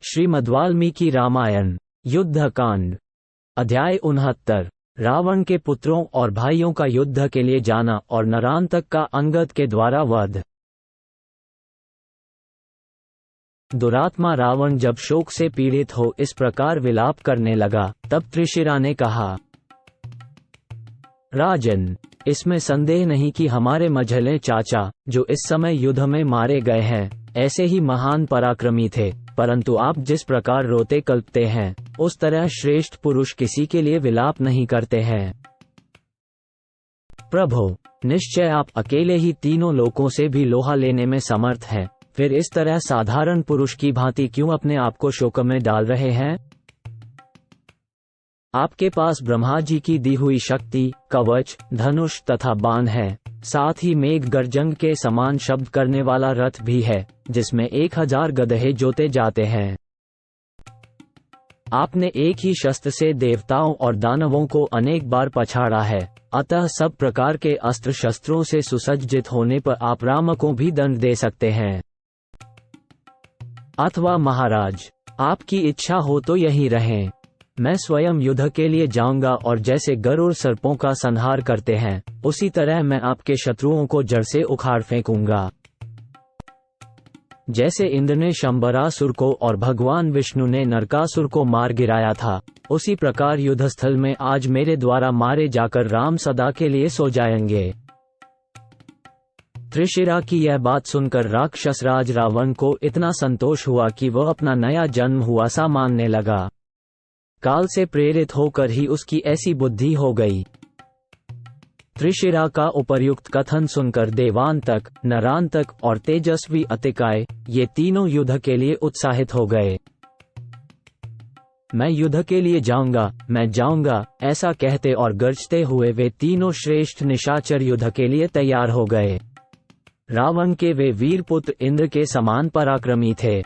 श्रीमद्वाल्मीकि रामायण युद्धकांड अध्याय 69 रावण के पुत्रों और भाइयों का युद्ध के लिए जाना और नरांतक का अंगद के द्वारा वध। दुरात्मा रावण जब शोक से पीड़ित हो इस प्रकार विलाप करने लगा, तब त्रिशिरा ने कहा, राजन, इसमें संदेह नहीं कि हमारे मझले चाचा जो इस समय युद्ध में मारे गए हैं ऐसे ही महान पराक्रमी थे, परंतु आप जिस प्रकार रोते कल्पते हैं उस तरह श्रेष्ठ पुरुष किसी के लिए विलाप नहीं करते हैं। प्रभु, निश्चय आप अकेले ही तीनों लोकों से भी लोहा लेने में समर्थ हैं, फिर इस तरह साधारण पुरुष की भांति क्यों अपने आप को शोक में डाल रहे हैं? आपके पास ब्रह्मा जी की दी हुई शक्ति, कवच, धनुष तथा बाण है, साथ ही मेघ गर्जन के समान शब्द करने वाला रथ भी है जिसमें 1000 गधे जोते जाते हैं। आपने एक ही शस्त्र से देवताओं और दानवों को अनेक बार पछाड़ा है, अतः सब प्रकार के अस्त्र शस्त्रों से सुसज्जित होने पर आप राम को भी दंड दे सकते हैं। अथवा महाराज, आपकी इच्छा हो तो यहीं रहें, मैं स्वयं युद्ध के लिए जाऊंगा और जैसे गरुड़ सर्पों का संहार करते हैं उसी तरह मैं आपके शत्रुओं को जड़ से उखाड़ फेंकूंगा। जैसे इंद्र ने शंबरासुर को और भगवान विष्णु ने नरकासुर को मार गिराया था, उसी प्रकार युद्धस्थल में आज मेरे द्वारा मारे जाकर राम सदा के लिए सो जाएंगे। त्रिशिरा की यह बात सुनकर राक्षसराज रावण को इतना संतोष हुआ कि वह अपना नया जन्म हुआ सा मानने लगा। काल से प्रेरित होकर ही उसकी ऐसी बुद्धि हो गई। त्रिशिरा का उपर्युक्त कथन सुनकर देवांतक, नरांतक और तेजस्वी अतिकाय ये तीनों युद्ध के लिए उत्साहित हो गए। मैं युद्ध के लिए जाऊंगा, मैं जाऊंगा, ऐसा कहते और गर्जते हुए वे तीनों श्रेष्ठ निशाचर युद्ध के लिए तैयार हो गए। रावण के वे वीर पुत्र इंद्र के समान पराक्रमी थे।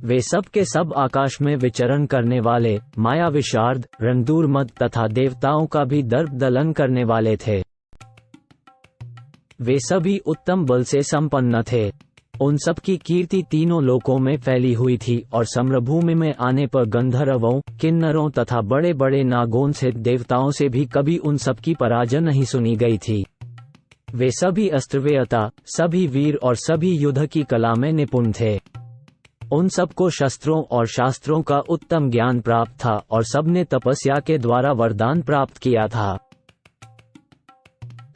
वे सब के सब आकाश में विचरण करने वाले, माया विशार्द, रणदूर्मद तथा देवताओं का भी दर्प दलन करने वाले थे। वे सभी उत्तम बल से संपन्न थे। उन सब की कीर्ति तीनों लोकों में फैली हुई थी और सम्रभूमि में आने पर गंधर्वों, किन्नरों तथा बड़े बड़े नागों सहित देवताओं से भी कभी उन सब की पराजय नहीं सुनी गई थी। वे सभी अस्त्रवेयता, सभी वीर और सभी युद्ध की कला में निपुण थे। उन सबको शस्त्रों और शास्त्रों का उत्तम ज्ञान प्राप्त था और सबने तपस्या के द्वारा वरदान प्राप्त किया था।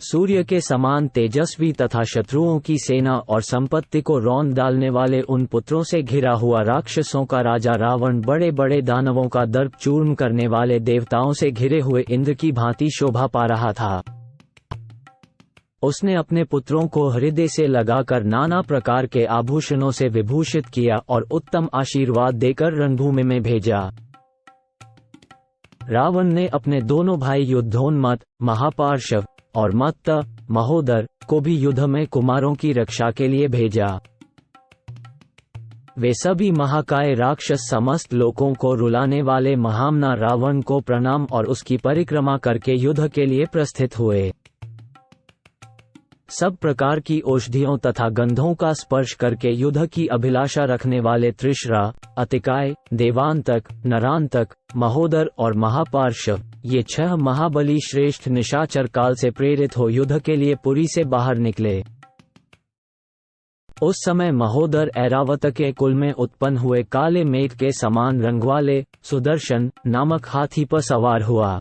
सूर्य के समान तेजस्वी तथा शत्रुओं की सेना और संपत्ति को रौंद डालने वाले उन पुत्रों से घिरा हुआ राक्षसों का राजा रावण बड़े बड़े दानवों का दर्प चूर्ण करने वाले देवताओं से घिरे हुए इंद्र की भांति शोभा पा रहा था। उसने अपने पुत्रों को हृदय से लगाकर नाना प्रकार के आभूषणों से विभूषित किया और उत्तम आशीर्वाद देकर रणभूमि में भेजा। रावण ने अपने दोनों भाई युद्धोन्मत्त, महापार्श्व और मत्त, महोदर को भी युद्ध में कुमारों की रक्षा के लिए भेजा। वे सभी महाकाय राक्षस समस्त लोकों को रुलाने वाले महामना रावण को प्रणाम और उसकी परिक्रमा करके युद्ध के लिए प्रस्थित हुए। सब प्रकार की औषधियों तथा गंधों का स्पर्श करके युद्ध की अभिलाषा रखने वाले त्रिशिरा, अतिकाय, देवांतक, नरांतक, महोदर और महापार्श्व ये 6 महाबली श्रेष्ठ निशाचर काल से प्रेरित हो युद्ध के लिए पुरी से बाहर निकले। उस समय महोदर ऐरावत के कुल में उत्पन्न हुए काले मेघ के समान रंग वाले सुदर्शन नामक हाथी पर सवार हुआ।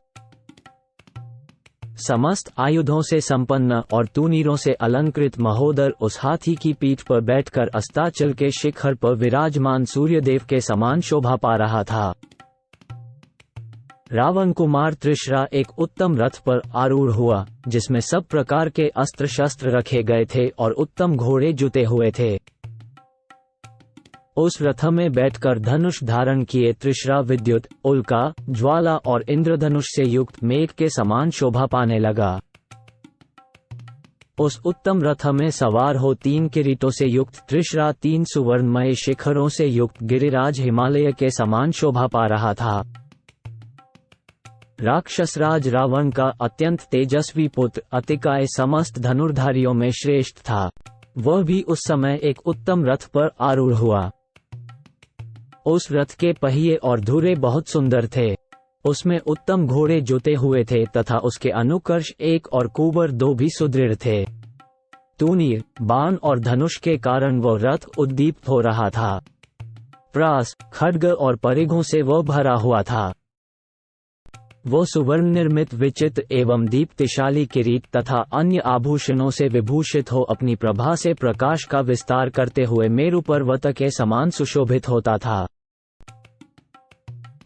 समस्त आयुधों से संपन्न और तूनीरों से अलंकृत महोदर उस हाथी की पीठ पर बैठकर अस्ताचल के शिखर पर विराजमान सूर्यदेव के समान शोभा पा रहा था। रावण कुमार त्रिशिरा एक उत्तम रथ पर आरूढ़ हुआ जिसमें सब प्रकार के अस्त्र शस्त्र रखे गए थे और उत्तम घोड़े जुते हुए थे। उस रथ में बैठकर धनुष धारण किए त्रिशिरा विद्युत, उल्का, ज्वाला और इंद्रधनुष से युक्त मेघ के समान शोभा पाने लगा। उस उत्तम रथ में सवार हो 3 किरीटों से युक्त त्रिशिरा 3 सुवर्णमय शिखरों से युक्त गिरिराज हिमालय के समान शोभा पा रहा था। राक्षसराज रावण का अत्यंत तेजस्वी पुत्र अतिकाय समस्त धनुर्धारियों में श्रेष्ठ था। वह भी उस समय एक उत्तम रथ पर आरूढ़ हुआ। उस रथ के पहिए और धुरे बहुत सुंदर थे। उसमें उत्तम घोड़े जुते हुए थे तथा उसके अनुकर्ष 1 और कुबर 2 भी सुदृढ़ थे। तूनीर, बाण और धनुष के कारण वह रथ उद्दीप्त हो रहा था। प्रास, खड्ग और परिघों से वह भरा हुआ था। वो सुवर्ण निर्मित विचित्र एवं दीप्तिशाली किरीट तथा अन्य आभूषणों से विभूषित हो अपनी प्रभा से प्रकाश का विस्तार करते हुए मेरु पर्वत के समान सुशोभित होता था।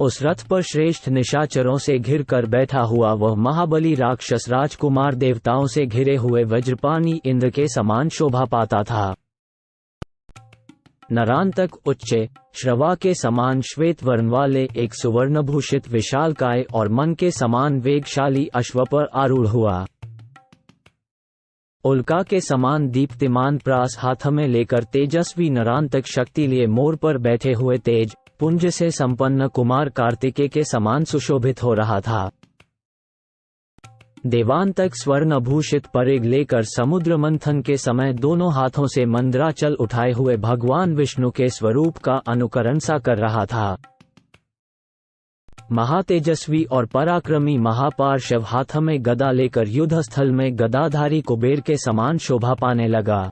उस रथ पर श्रेष्ठ निशाचरों से घिर कर बैठा हुआ वह महाबली राक्षस राजकुमार देवताओं से घिरे हुए वज्रपाणी इंद्र के समान शोभा पाता था। नरांतक उच्चे श्रवा के समान श्वेत वर्ण वाले एक सुवर्णभूषित विशालकाय और मन के समान वेगशाली अश्व पर आरूढ़ हुआ। उल्का के समान दीप्तिमान प्रास हाथ में लेकर तेजस्वी नरांतक शक्ति लिए मोर पर बैठे हुए तेज पुंज से संपन्न कुमार कार्तिकेय के समान सुशोभित हो रहा था। देवांतक स्वर्णभूषित परिघ लेकर समुद्र मंथन के समय दोनों हाथों से मंद्राचल उठाए हुए भगवान विष्णु के स्वरूप का अनुकरण सा कर रहा था। महातेजस्वी और पराक्रमी महापार्श्व हाथ में गदा लेकर युद्ध स्थल में गदाधारी कुबेर के समान शोभा पाने लगा।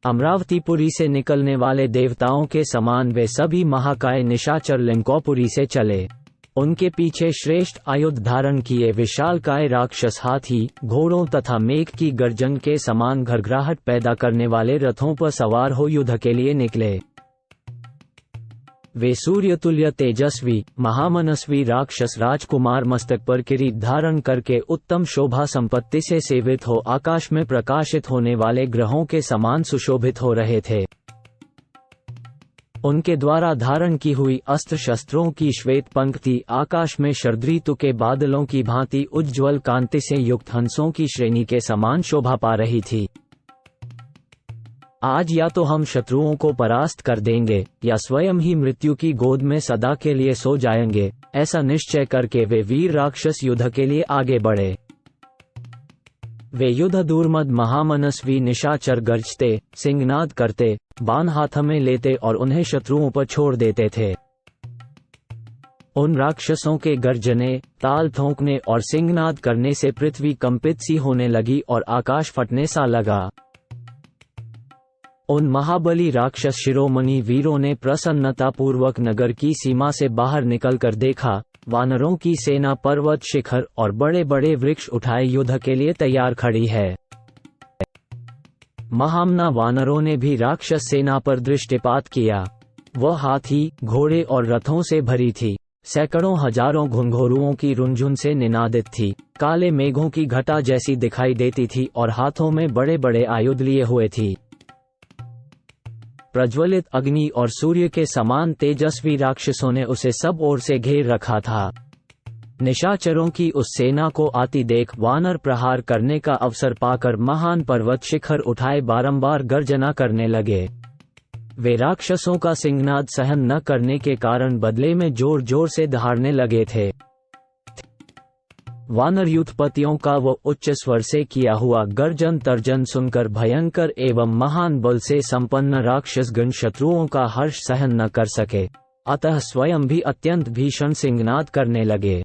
अमरावतीपुरी से निकलने वाले देवताओं के समान वे सभी महाकाय निशाचर लिंकोपुरी से चले। उनके पीछे श्रेष्ठ आयुध धारण किए विशालकाय राक्षस हाथी, घोड़ों तथा मेघ की गर्जन के समान घरघराहट पैदा करने वाले रथों पर सवार हो युद्ध के लिए निकले। वे सूर्यतुल्य तेजस्वी महामनस्वी राक्षस राजकुमार मस्तक पर किरीट धारण करके उत्तम शोभा संपत्ति से सेवित हो आकाश में प्रकाशित होने वाले ग्रहों के समान सुशोभित हो रहे थे। उनके द्वारा धारण की हुई अस्त्र शस्त्रों की श्वेत पंक्ति आकाश में शरद ऋतु के बादलों की भांति उज्ज्वल कांति से युक्त हंसों की श्रेणी के समान शोभा पा रही थी। आज या तो हम शत्रुओं को परास्त कर देंगे या स्वयं ही मृत्यु की गोद में सदा के लिए सो जाएंगे, ऐसा निश्चय करके वे वीर राक्षस युद्ध के लिए आगे बढ़े। वे युद्ध दूर्मद महामनस्वी निशाचर गरजते, सिंहनाद करते, बाण हाथ में लेते और उन्हें शत्रुओं पर छोड़ देते थे। उन राक्षसों के गर्जने, ताल ठोंकने और सिंहनाद करने से पृथ्वी कंपित सी होने लगी और आकाश फटने सा लगा। उन महाबली राक्षस शिरोमणि वीरों ने प्रसन्नतापूर्वक नगर की सीमा से बाहर निकलकर देखा, वानरों की सेना पर्वत शिखर और बड़े बड़े वृक्ष उठाए युद्ध के लिए तैयार खड़ी है। महामना वानरों ने भी राक्षस सेना पर दृष्टिपात किया। वह हाथी, घोड़े और रथों से भरी थी, सैकड़ों हजारों घुंघरूओं की रुंझुन से निनादित थी, काले मेघों की घटा जैसी दिखाई देती थी और हाथों में बड़े बड़े आयुध लिए हुए थी। प्रज्वलित अग्नि और सूर्य के समान तेजस्वी राक्षसों ने उसे सब ओर से घेर रखा था। निशाचरों की उस सेना को आती देख वानर प्रहार करने का अवसर पाकर महान पर्वत शिखर उठाए बारंबार गर्जना करने लगे। वे राक्षसों का सिंहनाद सहन न करने के कारण बदले में जोर जोर से दहाड़ने लगे थे। वानर युद्धपतियों का वो उच्च स्वर से किया हुआ गर्जन तर्जन सुनकर भयंकर एवं महान बल से संपन्न राक्षसगण शत्रुओं का हर्ष सहन न कर सके, अतः स्वयं भी अत्यंत भीषण सिंहनाद करने लगे।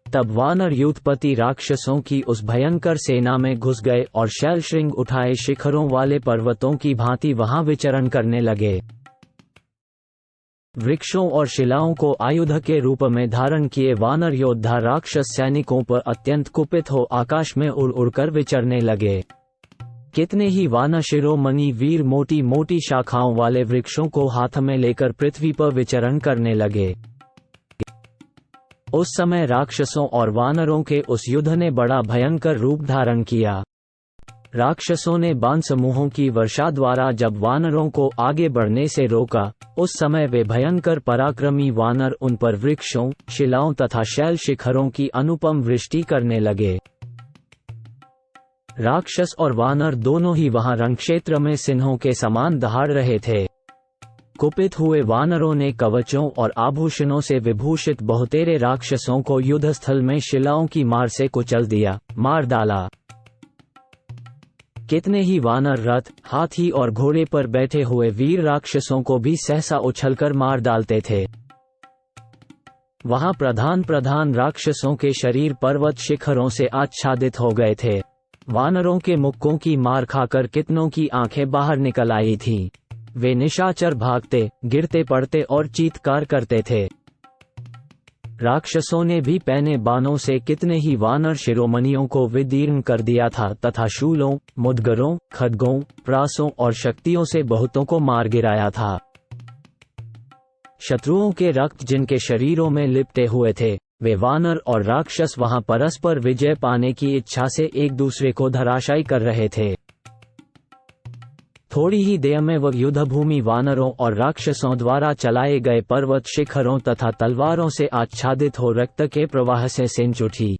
तब वानर युद्धपति राक्षसों की उस भयंकर सेना में घुस गए और शैलश्रृंग उठाए शिखरों वाले पर्वतों की भांति वहां विचरण करने लगे। वृक्षों और शिलाओं को आयुध के रूप में धारण किए वानर योद्धा राक्षस सैनिकों पर अत्यंत कुपित हो आकाश में उड़ उड़कर विचरने लगे। कितने ही वानर शिरोमणि वीर मोटी मोटी शाखाओं वाले वृक्षों को हाथ में लेकर पृथ्वी पर विचरण करने लगे। उस समय राक्षसों और वानरों के उस युद्ध ने बड़ा भयंकर रूप धारण किया। राक्षसों ने बाण समूहों की वर्षा द्वारा जब वानरों को आगे बढ़ने से रोका, उस समय वे भयंकर पराक्रमी वानर उन पर वृक्षों, शिलाओं तथा शैल शिखरों की अनुपम वृष्टि करने लगे। राक्षस और वानर दोनों ही वहां रणक्षेत्र में सिंहों के समान दहाड़ रहे थे। कुपित हुए वानरों ने कवचों और आभूषणों से विभूषित बहुतेरे राक्षसों को युद्धस्थल में शिलाओं की मार से कुचल दिया, मार डाला। कितने ही वानर रथ, हाथी और घोड़े पर बैठे हुए वीर राक्षसों को भी सहसा उछलकर मार डालते थे। वहां प्रधान राक्षसों के शरीर पर्वत शिखरों से आच्छादित हो गए थे। वानरों के मुक्कों की मार खाकर कितनों की आंखें बाहर निकल आई थीं। वे निशाचर भागते, गिरते पड़ते और चीत्कार करते थे। राक्षसों ने भी पहने बाणों से कितने ही वानर शिरोमणियों को विदीर्ण कर दिया था तथा शूलों, मुदगरों, खड्गों, प्रासों और शक्तियों से बहुतों को मार गिराया था। शत्रुओं के रक्त जिनके शरीरों में लिपटे हुए थे, वे वानर और राक्षस वहां परस्पर विजय पाने की इच्छा से एक दूसरे को धराशायी कर रहे थे। थोड़ी ही देर में वह युद्धभूमि वानरों और राक्षसों द्वारा चलाए गए पर्वत शिखरों तथा तलवारों से आच्छादित हो रक्त के प्रवाह से सिंच उठी।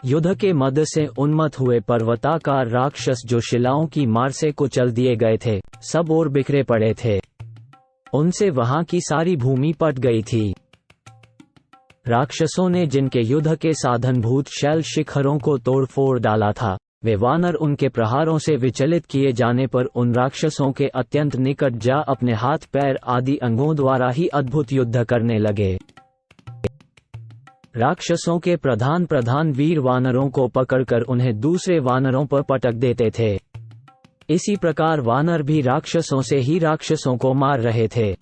युद्ध के मध्य से उन्मत्त हुए पर्वताकार राक्षस जो शिलाओं की मार से कुचल दिए गए थे, सब ओर बिखरे पड़े थे। उनसे वहां की सारी भूमि पट गई थी। राक्षसों ने जिनके युद्ध के साधनभूत शैल शिखरों को तोड़ फोड़ डाला था, वे वानर उनके प्रहारों से विचलित किए जाने पर उन राक्षसों के अत्यंत निकट जा अपने हाथ पैर आदि अंगों द्वारा ही अद्भुत युद्ध करने लगे। राक्षसों के प्रधान वीर वानरों को पकड़कर उन्हें दूसरे वानरों पर पटक देते थे। इसी प्रकार वानर भी राक्षसों से ही राक्षसों को मार रहे थे।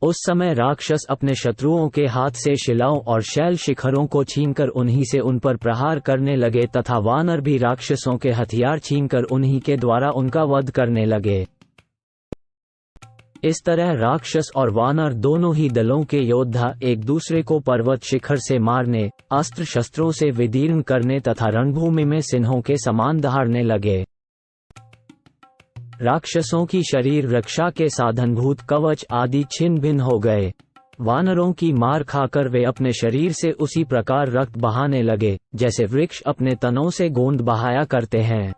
उस समय राक्षस अपने शत्रुओं के हाथ से शिलाओं और शैल शिखरों को छीनकर उन्हीं से उन पर प्रहार करने लगे तथा वानर भी राक्षसों के हथियार छीनकर उन्हीं के द्वारा उनका वध करने लगे। इस तरह राक्षस और वानर दोनों ही दलों के योद्धा एक दूसरे को पर्वत शिखर से मारने, अस्त्र शस्त्रों से विदीर्ण करने तथा रणभूमि में सिंहों के समान दहाड़ने लगे। राक्षसों की शरीर रक्षा के साधनभूत कवच आदि छिन्न भिन्न हो गए। वानरों की मार खाकर वे अपने शरीर से उसी प्रकार रक्त बहाने लगे जैसे वृक्ष अपने तनों से गोंद बहाया करते हैं।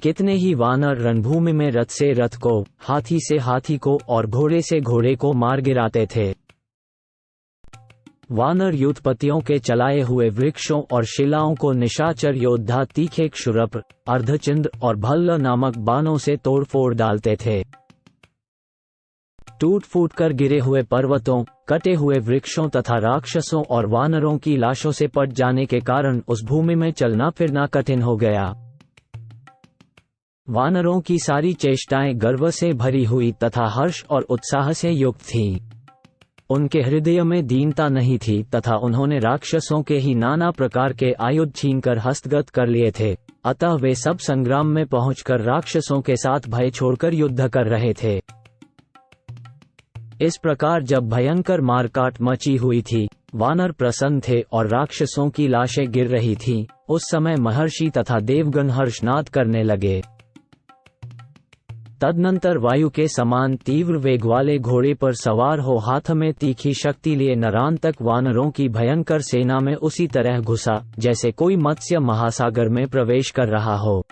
कितने ही वानर रणभूमि में रथ से रथ को, हाथी से हाथी को और घोड़े से घोड़े को मार गिराते थे। वानर युद्धपतियों के चलाए हुए वृक्षों और शिलाओं को निशाचर योद्धा तीखे क्षुरप्र, अर्धचंद्र और भल्ल नामक बाणों से तोड़ फोड़ डालते थे। टूट फूट कर गिरे हुए पर्वतों, कटे हुए वृक्षों तथा राक्षसों और वानरों की लाशों से पट जाने के कारण उस भूमि में चलना फिरना कठिन हो गया। वानरों की सारी चेष्टाएं गर्व से भरी हुई तथा हर्ष और उत्साह से युक्त थीं। उनके हृदय में दीनता नहीं थी तथा उन्होंने राक्षसों के ही नाना प्रकार के आयुध छीनकर हस्तगत कर लिए थे। अतः वे सब संग्राम में पहुंचकर राक्षसों के साथ भय छोड़कर युद्ध कर रहे थे। इस प्रकार जब भयंकर मारकाट मची हुई थी, वानर प्रसन्न थे और राक्षसों की लाशें गिर रही थीं, उस समय महर्षि तथा देवगण हर्षनाद करने लगे। तदनंतर वायु के समान तीव्र वेग वाले घोड़े पर सवार हो हाथ में तीखी शक्ति लिए नरांतक वानरों की भयंकर सेना में उसी तरह घुसा जैसे कोई मत्स्य महासागर में प्रवेश कर रहा हो।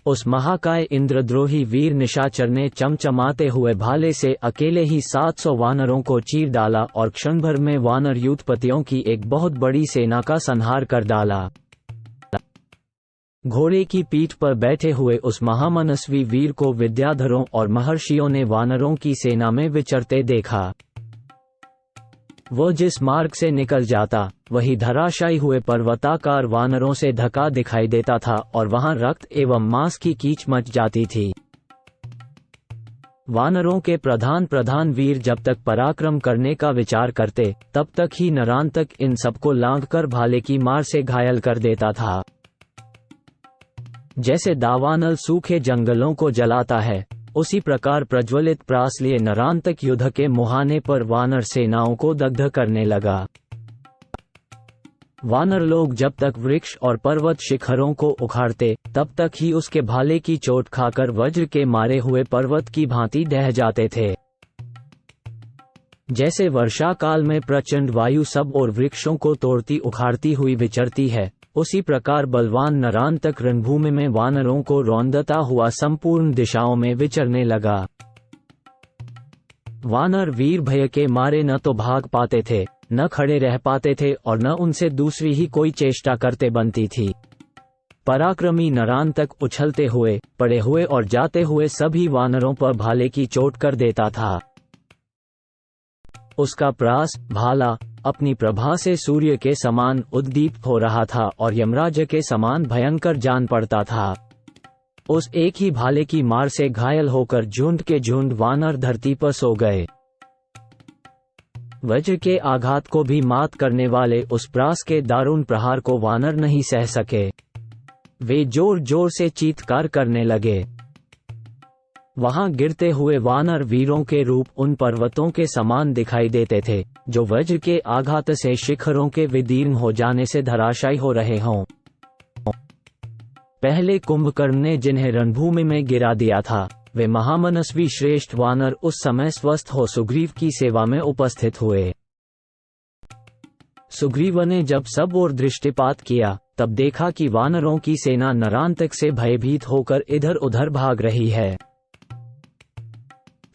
उस महाकाय इंद्रद्रोही वीर निशाचर ने चमचमाते हुए भाले से अकेले ही 700 वानरों को चीर डाला और क्षण भर में वानर युद्धपतियों की एक बहुत बड़ी सेना का संहार कर डाला। घोड़े की पीठ पर बैठे हुए उस महामनस्वी वीर को विद्याधरों और महर्षियों ने वानरों की सेना में विचरते देखा। वो जिस मार्ग से निकल जाता, वही धराशायी हुए पर्वताकार वानरों से ढका दिखाई देता था और वहां रक्त एवं मांस की कीच मच जाती थी। वानरों के प्रधान वीर जब तक पराक्रम करने का विचार करते, तब तक ही नरांतक इन सबको लांघकर भाले की मार से घायल कर देता था। जैसे दावानल सूखे जंगलों को जलाता है, उसी प्रकार प्रज्वलित प्रास लिए नरांतक युद्ध के मुहाने पर वानर सेनाओं को दग्ध करने लगा। वानर लोग जब तक वृक्ष और पर्वत शिखरों को उखाड़ते, तब तक ही उसके भाले की चोट खाकर वज्र के मारे हुए पर्वत की भांति ढह जाते थे। जैसे वर्षा काल में प्रचंड वायु सब और वृक्षों को तोड़ती उखाड़ती हुई विचरती है, उसी प्रकार बलवान नरांतक रणभूमि में वानरों को रौंदता हुआ संपूर्ण दिशाओं में विचरने लगा। वानर वीर भय के मारे न तो भाग पाते थे, न खड़े रह पाते थे और न उनसे दूसरी ही कोई चेष्टा करते बनती थी। पराक्रमी नरांतक उछलते हुए, पड़े हुए और जाते हुए सभी वानरों पर भाले की चोट कर देता था। उसका प्रास, भाला, अपनी प्रभा से सूर्य के समान उद्दीप्त हो रहा था और यमराज के समान भयंकर जान पड़ता था। उस एक ही भाले की मार से घायल होकर झुंड के झुंड वानर धरती पर सो गए। वज्र के आघात को भी मात करने वाले उस प्रास के दारुण प्रहार को वानर नहीं सह सके। वे जोर जोर से चीत्कार करने लगे। वहां गिरते हुए वानर वीरों के रूप उन पर्वतों के समान दिखाई देते थे, जो वज्र के आघात से शिखरों के विदीर्ण हो जाने से धराशायी हो रहे हों। पहले कुंभकर्ण ने जिन्हें रणभूमि में गिरा दिया था, वे महामनस्वी श्रेष्ठ वानर उस समय स्वस्थ हो सुग्रीव की सेवा में उपस्थित हुए। सुग्रीव ने जब सब ओर दृष्टिपात किया, तब देखा कि वानरों की सेना नरांतक से भयभीत होकर इधर उधर भाग रही है।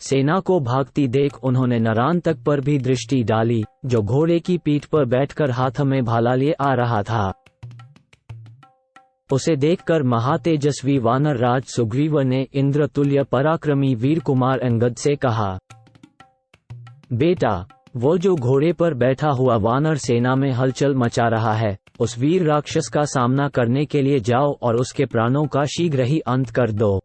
सेना को भागती देख उन्होंने नरांतक पर भी दृष्टि डाली, जो घोड़े की पीठ पर बैठकर हाथ में भाला लिए आ रहा था। उसे देखकर महातेजस्वी वानर राज सुग्रीव ने इंद्रतुल्य पराक्रमी वीर कुमार अंगद से कहा, बेटा, वो जो घोड़े पर बैठा हुआ वानर सेना में हलचल मचा रहा है, उस वीर राक्षस का सामना करने के लिए जाओ और उसके प्राणों का शीघ्र ही अंत कर दो।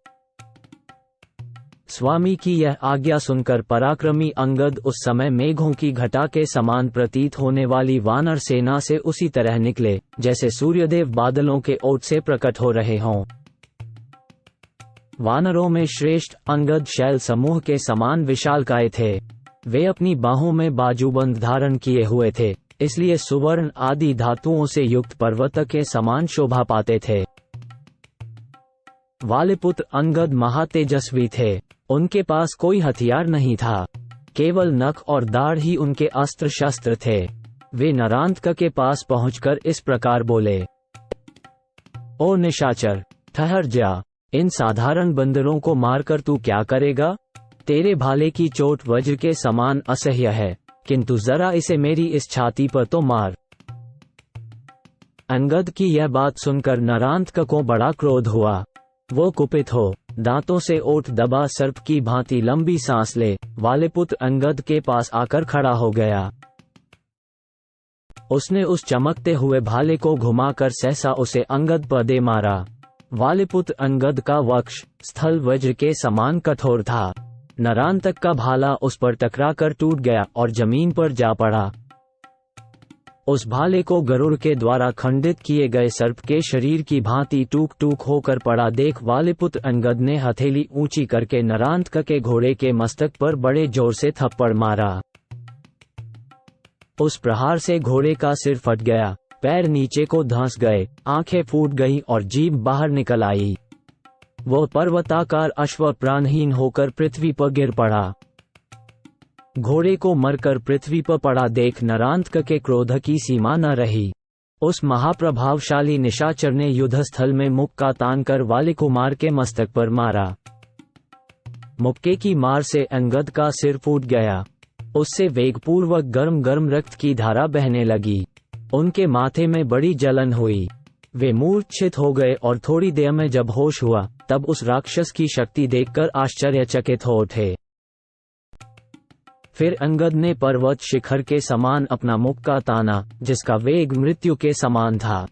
स्वामी की यह आज्ञा सुनकर पराक्रमी अंगद उस समय मेघों की घटा के समान प्रतीत होने वाली वानर सेना से उसी तरह निकले, जैसे सूर्यदेव बादलों के ओट से प्रकट हो रहे हों। वानरों में श्रेष्ठ अंगद शैल समूह के समान विशालकाय थे। वे अपनी बाहों में बाजूबंद धारण किए हुए थे, इसलिए सुवर्ण आदि धातुओं से युक्त पर्वत के समान शोभा पाते थे। वालिपुत्र अंगद महातेजस्वी थे। उनके पास कोई हथियार नहीं था, केवल नख और दाढ़ ही उनके अस्त्र शस्त्र थे। वे नरांतक के पास पहुंचकर इस प्रकार बोले, ओ निशाचर, ठहर जा। इन साधारण बंदरों को मारकर तू क्या करेगा? तेरे भाले की चोट वज्र के समान असह्य है, किंतु जरा इसे मेरी इस छाती पर तो मार। अंगद की यह बात सुनकर नरांतक को बड़ा क्रोध हुआ। वो कुपित हो दांतों से ओठ दबा सर्प की भांति लंबी सांस ले वालिपुत्र अंगद के पास आकर खड़ा हो गया। उसने उस चमकते हुए भाले को घुमाकर सहसा उसे अंगद पर दे मारा। वालिपुत्र अंगद का वक्ष स्थल वज्र के समान कठोर था। नरांतक का भाला उस पर टकराकर टूट गया और जमीन पर जा पड़ा। उस भाले को गरुड़ के द्वारा खंडित किए गए सर्प के शरीर की भांति टूक टूक होकर पड़ा देख वालिपुत्र अंगद ने हथेली ऊंची करके नरांतक के घोड़े के मस्तक पर बड़े जोर से थप्पड़ मारा। उस प्रहार से घोड़े का सिर फट गया, पैर नीचे को धंस गए, आंखें फूट गईं और जीभ बाहर निकल आई। वह पर्वताकार अश्व प्राणहीन होकर पृथ्वी पर गिर पड़ा। घोड़े को मरकर पृथ्वी पर पड़ा देख नरांतक के क्रोध की सीमा न रही। उस महाप्रभावशाली निशाचर ने युद्धस्थल में मुक्का तानकर वालिकुमार के मस्तक पर मारा। मुक्के की मार से अंगद का सिर फूट गया। उससे वेगपूर्वक गर्म गर्म रक्त की धारा बहने लगी। उनके माथे में बड़ी जलन हुई। वे मूर्छित हो गए और थोड़ी देर में जब होश हुआ, तब उस राक्षस की शक्ति देखकर आश्चर्यचकित हो उठे। फिर अंगद ने पर्वत शिखर के समान अपना मुक्का ताना, जिसका वेग मृत्यु के समान था।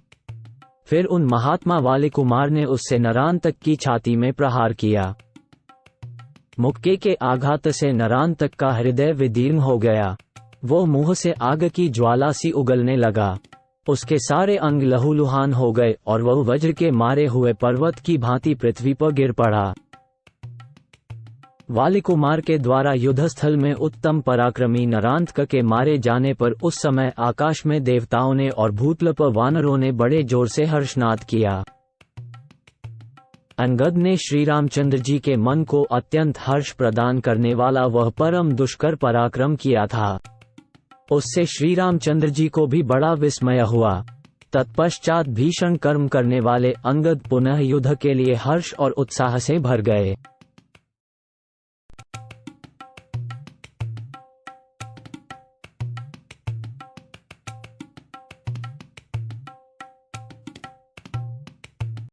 फिर उन महात्मा वालिकुमार ने उससे नरांतक की छाती में प्रहार किया। मुक्के के आघात से नरांतक का हृदय विदीर्ण हो गया। वो मुंह से आग की ज्वाला सी उगलने लगा। उसके सारे अंग लहूलुहान हो गए और वह वज्र के मारे हुए पर्वत की भांति पृथ्वी पर गिर पड़ा। वालिकुमार के द्वारा युद्धस्थल में उत्तम पराक्रमी नरांतक के मारे जाने पर उस समय आकाश में देवताओं ने और भूतल पर वानरों ने बड़े जोर से हर्षनाद किया। अंगद ने श्री रामचंद्र जी के मन को अत्यंत हर्ष प्रदान करने वाला वह परम दुष्कर पराक्रम किया था। उससे श्री रामचंद्र जी को भी बड़ा विस्मय हुआ। तत्पश्चात भीषण कर्म करने वाले अंगद पुनः युद्ध के लिए हर्ष और उत्साह से भर गए।